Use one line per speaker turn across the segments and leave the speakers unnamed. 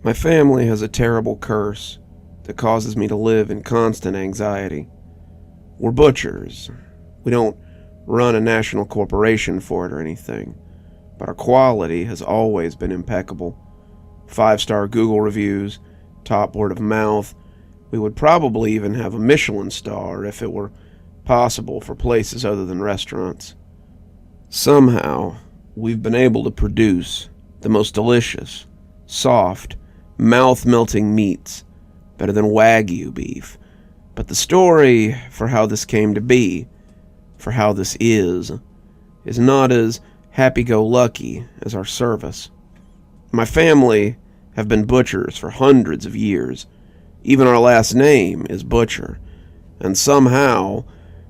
My family has a terrible curse that causes me to live in constant anxiety. We're butchers. We don't run a national corporation for it or anything, but our quality has always been impeccable. 5-star Google reviews, top word of mouth. We would probably even have a Michelin star if it were possible for places other than restaurants. Somehow, we've been able to produce the most delicious, soft, mouth-melting meats, better than Wagyu beef. But the story for how this came to be, for how this is not as happy-go-lucky as our service. My family have been butchers for hundreds of years. Even our last name is Butcher, and somehow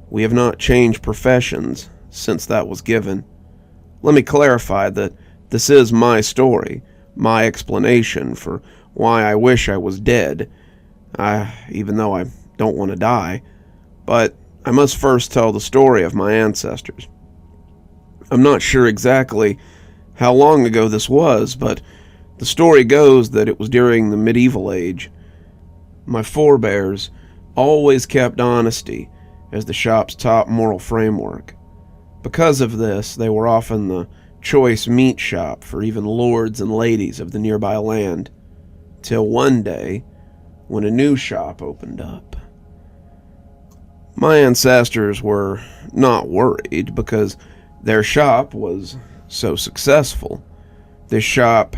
we have not changed professions since that was given. Let me clarify that this is my story, my explanation for why I wish I was dead, even though I don't want to die, but I must first tell the story of my ancestors. I'm not sure exactly how long ago this was, but the story goes that it was during the medieval age. My forebears always kept honesty as the shop's top moral framework. Because of this, they were often the choice meat shop for even lords and ladies of the nearby land, till one day when a new shop opened up. My ancestors were not worried because their shop was so successful. This shop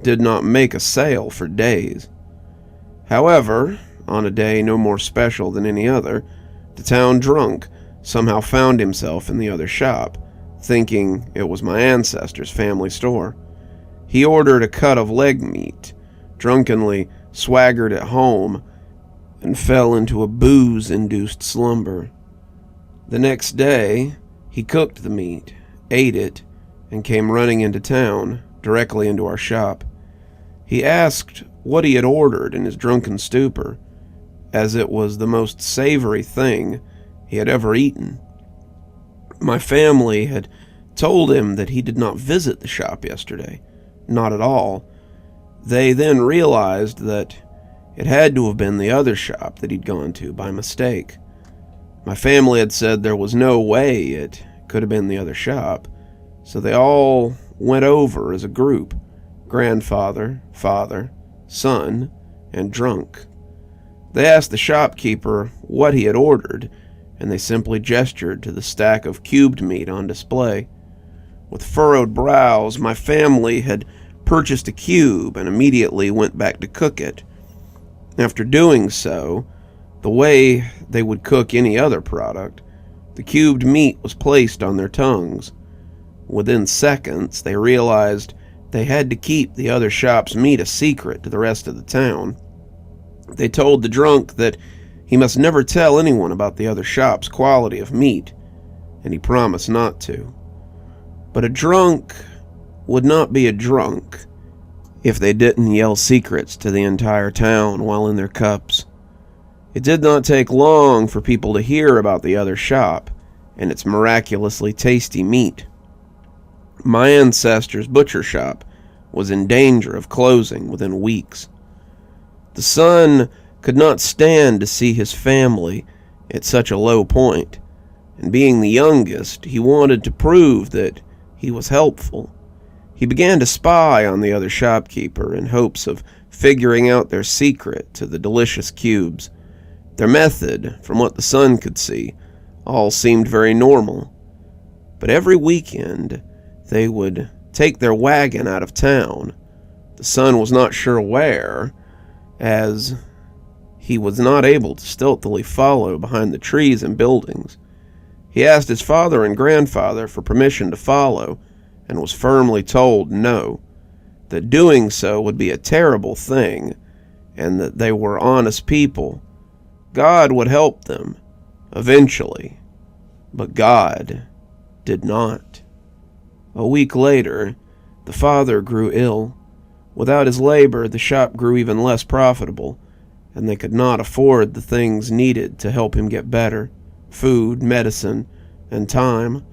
did not make a sale for days. However, on a day no more special than any other, the town drunk somehow found himself in the other shop, thinking it was my ancestors' family store. He ordered a cut of leg meat, drunkenly swaggered it home, and fell into a booze-induced slumber. The next day, he cooked the meat, ate it, and came running into town, directly into our shop. He asked what he had ordered in his drunken stupor, as it was the most savory thing he had ever eaten. My family had told him that he did not visit the shop yesterday, not at all. They then realized that it had to have been the other shop that he'd gone to by mistake. My family had said there was no way it could have been the other shop, so they all went over as a group, grandfather, father, son, and drunk. They asked the shopkeeper what he had ordered, and they simply gestured to the stack of cubed meat on display. With furrowed brows, my family had purchased a cube and immediately went back to cook it. After doing so, the way they would cook any other product, the cubed meat was placed on their tongues. Within seconds, they realized they had to keep the other shop's meat a secret to the rest of the town. They told the drunk that he must never tell anyone about the other shop's quality of meat, and he promised not to. But a drunk would not be a drunk if they didn't yell secrets to the entire town while in their cups. It did not take long for people to hear about the other shop and its miraculously tasty meat. My ancestors' butcher shop was in danger of closing within weeks. The son could not stand to see his family at such a low point, and being the youngest, he wanted to prove that he was helpful. He began to spy on the other shopkeeper in hopes of figuring out their secret to the delicious cubes. Their method, from what the son could see, all seemed very normal. But every weekend, they would take their wagon out of town. The son was not sure where, as he was not able to stealthily follow behind the trees and buildings. He asked his father and grandfather for permission to follow, and was firmly told no, that doing so would be a terrible thing, and that they were honest people. God would help them, eventually, but God did not. A week later, the father grew ill. Without his labor, the shop grew even less profitable, and they could not afford the things needed to help him get better: food, medicine, and time.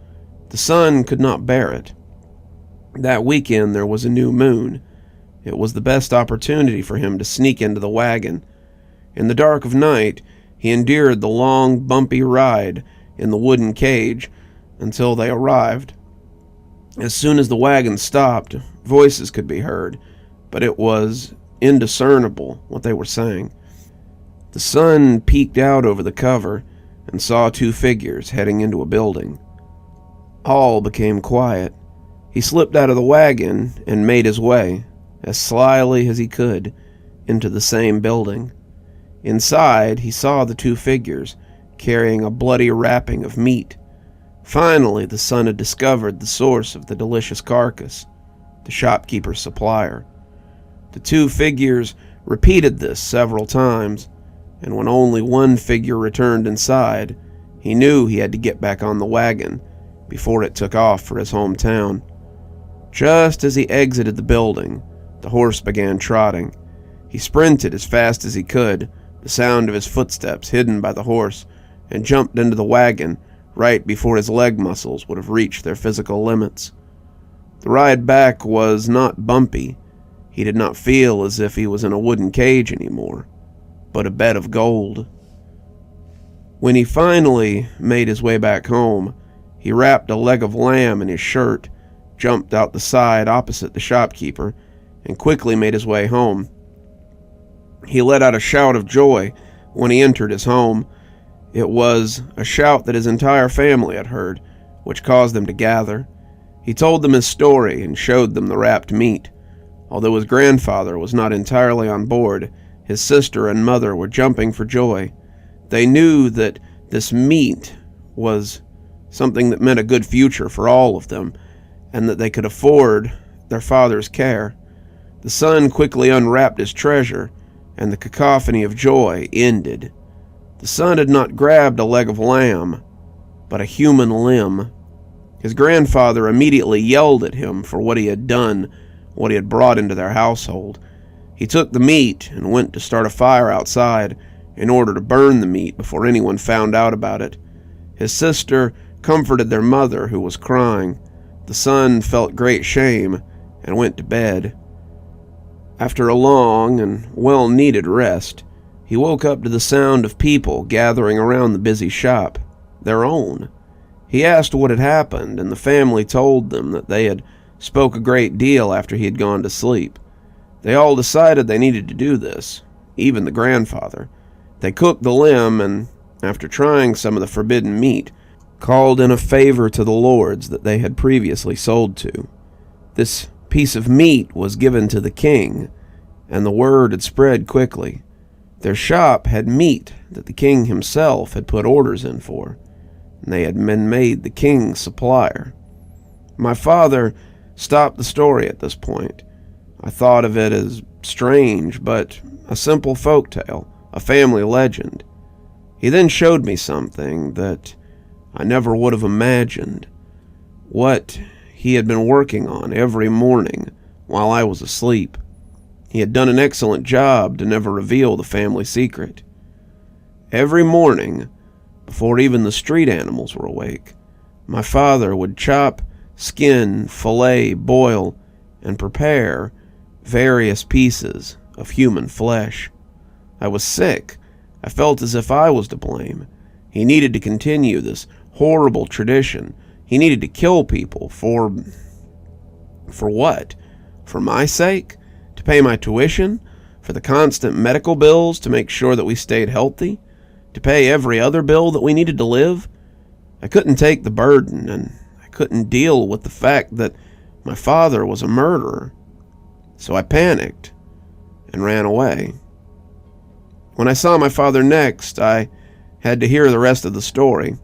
The son could not bear it. That weekend there was a new moon, It was the best opportunity for him to sneak into the wagon. In the dark of night, he endured the long, bumpy ride in the wooden cage until they arrived. As soon as the wagon stopped, voices could be heard, but it was indiscernible what they were saying. The sun peeked out over the cover and saw two figures heading into a building. All became quiet. He slipped out of the wagon and made his way, as slyly as he could, into the same building. Inside, he saw the two figures carrying a bloody wrapping of meat. Finally, the son had discovered the source of the delicious carcass, the shopkeeper's supplier. The two figures repeated this several times, and when only one figure returned inside, he knew he had to get back on the wagon before it took off for his hometown. Just as he exited the building, the horse began trotting. He sprinted as fast as he could, the sound of his footsteps hidden by the horse, and jumped into the wagon right before his leg muscles would have reached their physical limits. The ride back was not bumpy. He did not feel as if he was in a wooden cage anymore, but a bed of gold. When he finally made his way back home, he wrapped a leg of lamb in his shirt, jumped out the side opposite the shopkeeper, and quickly made his way home. He let out a shout of joy when he entered his home. It was a shout that his entire family had heard, which caused them to gather. He told them his story and showed them the wrapped meat. Although his grandfather was not entirely on board, his sister and mother were jumping for joy. They knew that this meat was something that meant a good future for all of them, and that they could afford their father's care. The son quickly unwrapped his treasure, and the cacophony of joy ended. The son had not grabbed a leg of lamb, but a human limb. His grandfather immediately yelled at him for what he had done, what he had brought into their household. He took the meat and went to start a fire outside in order to burn the meat before anyone found out about it. His sister comforted their mother, who was crying. The son felt great shame and went to bed. After a long and well-needed rest, he woke up to the sound of people gathering around the busy shop, their own. He asked what had happened, and the family told them that they had spoke a great deal after he had gone to sleep. They all decided they needed to do this, even the grandfather. They cooked the limb and, after trying some of the forbidden meat, called in a favor to the lords that they had previously sold to. This piece of meat was given to the king, and the word had spread quickly. Their shop had meat that the king himself had put orders in for, and they had been made the king's supplier. My father stopped the story at this point. I thought of it as strange, but a simple folk tale, a family legend. He then showed me something that I never would have imagined, what he had been working on every morning while I was asleep. He had done an excellent job to never reveal the family secret. Every morning, before even the street animals were awake, my father would chop, skin, fillet, boil, and prepare various pieces of human flesh. I was sick. I felt as if I was to blame. He needed to continue this horrible tradition. He needed to kill people for what? For my sake? To pay my tuition? For the constant medical bills to make sure that we stayed healthy? To pay every other bill that we needed to live? I couldn't take the burden, and I couldn't deal with the fact that my father was a murderer. So I panicked and ran away. When I saw my father next, I had to hear the rest of the story.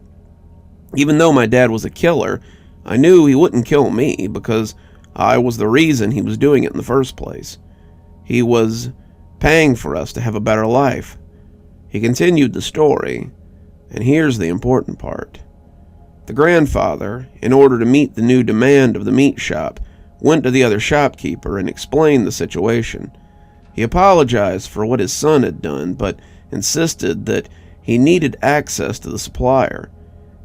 Even though my dad was a killer, I knew he wouldn't kill me because I was the reason he was doing it in the first place. He was paying for us to have a better life. He continued the story, and here's the important part. The grandfather, in order to meet the new demand of the meat shop, went to the other shopkeeper and explained the situation. He apologized for what his son had done, but insisted that he needed access to the supplier.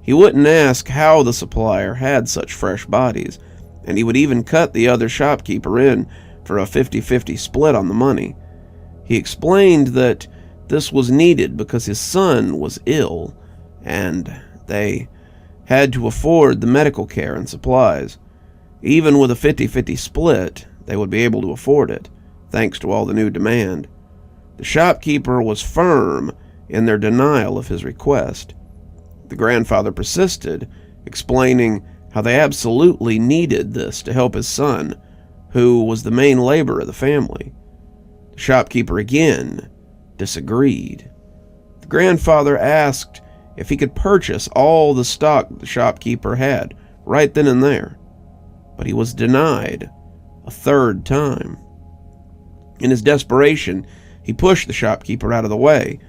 He wouldn't ask how the supplier had such fresh bodies, and he would even cut the other shopkeeper in for a 50-50 split on the money. He explained that this was needed because his son was ill, and they had to afford the medical care and supplies. Even with a 50-50 split, they would be able to afford it, thanks to all the new demand. The shopkeeper was firm in their denial of his request. The grandfather persisted, explaining how they absolutely needed this to help his son, who was the main laborer of the family. The shopkeeper again disagreed. The grandfather asked if he could purchase all the stock the shopkeeper had right then and there, but he was denied a third time. In his desperation, he pushed the shopkeeper out of the way.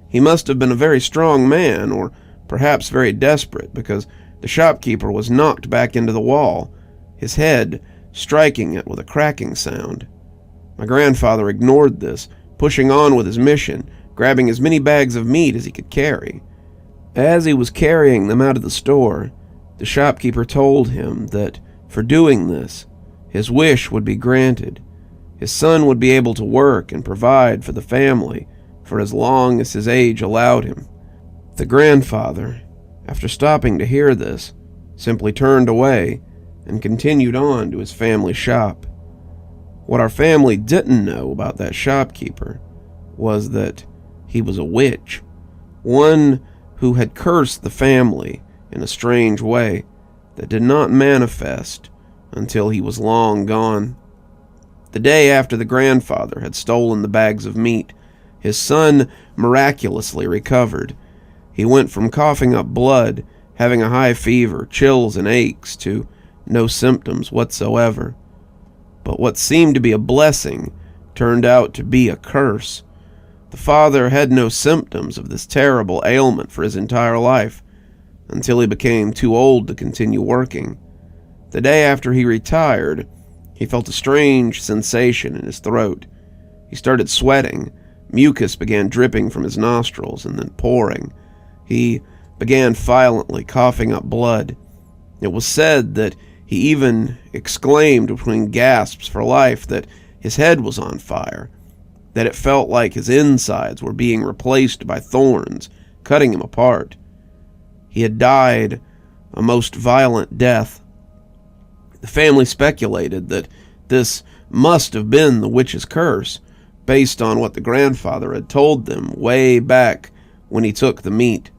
He must have been a very strong man, or perhaps very desperate, because the shopkeeper was knocked back into the wall, his head striking it with a cracking sound. My grandfather ignored this, pushing on with his mission, grabbing as many bags of meat as he could carry. As he was carrying them out of the store, the shopkeeper told him that for doing this, his wish would be granted. His son would be able to work and provide for the family for as long as his age allowed him. The grandfather, after stopping to hear this, simply turned away and continued on to his family shop. What our family didn't know about that shopkeeper was that he was a witch, one who had cursed the family in a strange way that did not manifest until he was long gone. The day after the grandfather had stolen the bags of meat, his son miraculously recovered. He went from coughing up blood, having a high fever, chills and aches, to no symptoms whatsoever. But what seemed to be a blessing turned out to be a curse. The father had no symptoms of this terrible ailment for his entire life, until he became too old to continue working. The day after he retired, he felt a strange sensation in his throat. He started sweating. Mucus began dripping from his nostrils and then pouring. He began violently coughing up blood. It was said that he even exclaimed between gasps for life that his head was on fire, that it felt like his insides were being replaced by thorns, cutting him apart. He had died a most violent death. The family speculated that this must have been the witch's curse, based on what the grandfather had told them way back when he took the meat.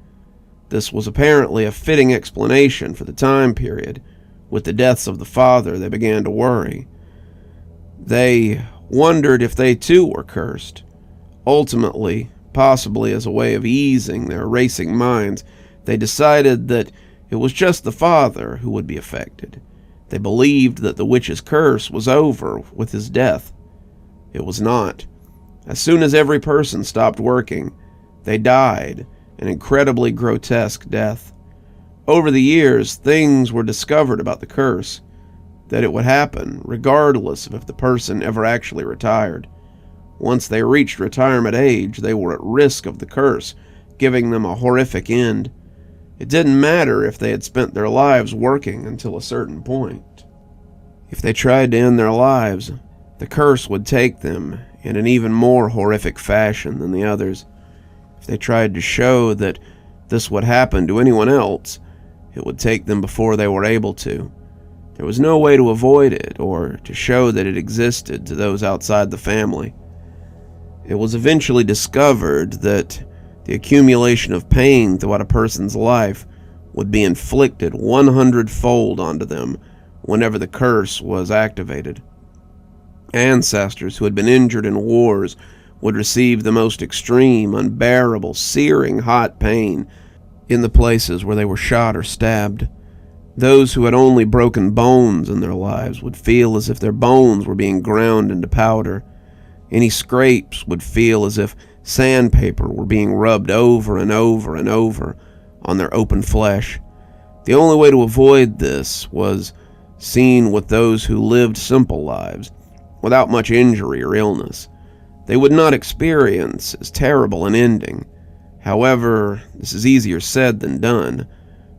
This was apparently a fitting explanation for the time period. With the deaths of the father, they began to worry. They wondered if they too were cursed. Ultimately, possibly as a way of easing their racing minds, they decided that it was just the father who would be affected. They believed that the witch's curse was over with his death. It was not. As soon as every person stopped working, they died an incredibly grotesque death. Over the years, things were discovered about the curse, that it would happen regardless of if the person ever actually retired. Once they reached retirement age, they were at risk of the curse, giving them a horrific end. It didn't matter if they had spent their lives working until a certain point. If they tried to end their lives, the curse would take them in an even more horrific fashion than the others. If they tried to show that this would happen to anyone else, it would take them before they were able to. There was no way to avoid it or to show that it existed to those outside the family. It was eventually discovered that the accumulation of pain throughout a person's life would be inflicted 100-fold onto them whenever the curse was activated. Ancestors who had been injured in wars would receive the most extreme, unbearable, searing hot pain in the places where they were shot or stabbed. Those who had only broken bones in their lives would feel as if their bones were being ground into powder. Any scrapes would feel as if sandpaper were being rubbed over and over and over on their open flesh. The only way to avoid this was seen with those who lived simple lives, without much injury or illness. They would not experience as terrible an ending. However, this is easier said than done.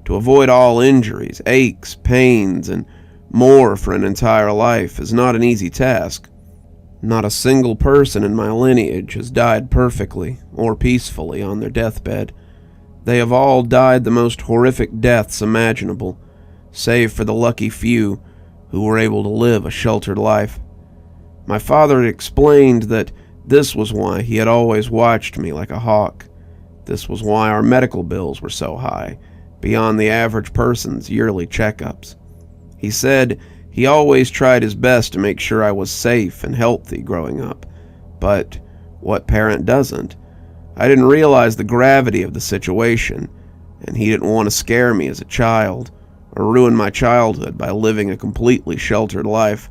To avoid all injuries, aches, pains, and more for an entire life is not an easy task. Not a single person in my lineage has died perfectly or peacefully on their deathbed. They have all died the most horrific deaths imaginable, save for the lucky few who were able to live a sheltered life. My father had explained that this was why he had always watched me like a hawk. This was why our medical bills were so high, beyond the average person's yearly checkups. He said he always tried his best to make sure I was safe and healthy growing up. But what parent doesn't? I didn't realize the gravity of the situation, and he didn't want to scare me as a child, or ruin my childhood by living a completely sheltered life.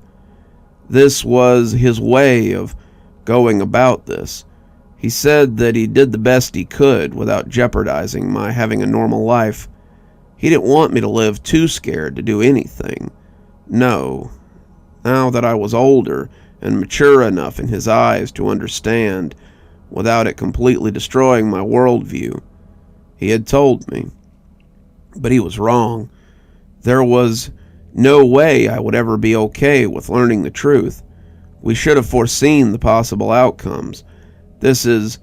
This was his way of going about this. He said that he did the best he could without jeopardizing my having a normal life. He didn't want me to live too scared to do anything. No. Now that I was older and mature enough in his eyes to understand, without it completely destroying my worldview, he had told me. But he was wrong. There was no way I would ever be okay with learning the truth. We should have foreseen the possible outcomes. This is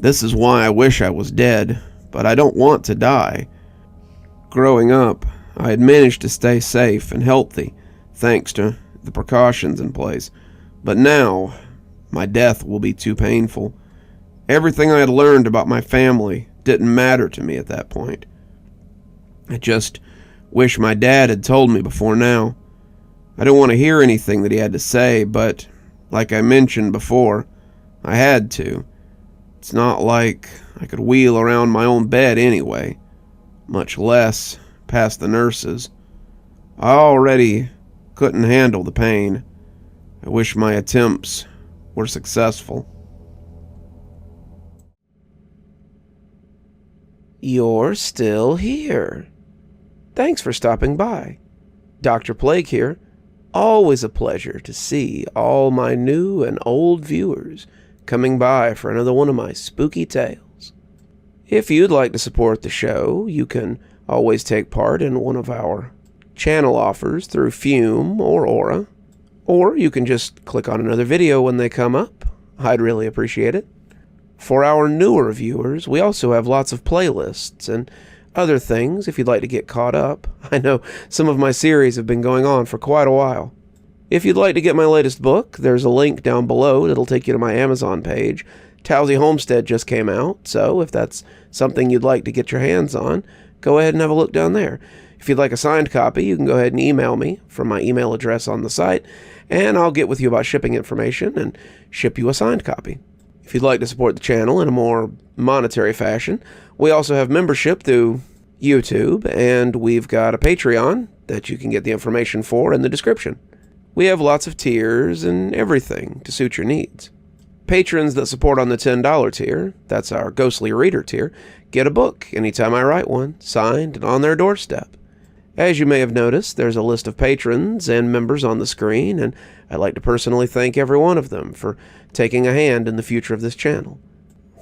why I wish I was dead, but I don't want to die. Growing up, I had managed to stay safe and healthy, thanks to the precautions in place. But now, my death will be too painful. Everything I had learned about my family didn't matter to me at that point. I just wish my dad had told me before now. I don't want to hear anything that he had to say, but, like I mentioned before, I had to. It's not like I could wheel around my own bed anyway, much less past the nurses. I already couldn't handle the pain. I wish my attempts were successful.
You're still here. Thanks for stopping by. Dr. Plague here. Always a pleasure to see all my new and old viewers coming by for another one of my spooky tales. If you'd like to support the show, you can always take part in one of our channel offers through Fume or Aura, or you can just click on another video when they come up. I'd really appreciate it. For our newer viewers, we also have lots of playlists and other things if you'd like to get caught up. I know some of my series have been going on for quite a while. If you'd like to get my latest book, there's a link down below that'll take you to my Amazon page. Towesey Homestead just came out, so if that's something you'd like to get your hands on, go ahead and have a look down there. If you'd like a signed copy, you can go ahead and email me from my email address on the site, and I'll get with you about shipping information and ship you a signed copy. If you'd like to support the channel in a more monetary fashion, we also have membership through YouTube, and we've got a Patreon that you can get the information for in the description. We have lots of tiers and everything to suit your needs. Patrons that support on the $10 tier, that's our Ghostly Reader tier, get a book anytime I write one, signed and on their doorstep. As you may have noticed, there's a list of patrons and members on the screen, and I'd like to personally thank every one of them for taking a hand in the future of this channel.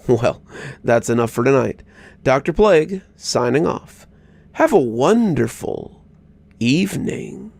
Well, that's enough for tonight. Dr. Plague, signing off. Have a wonderful evening.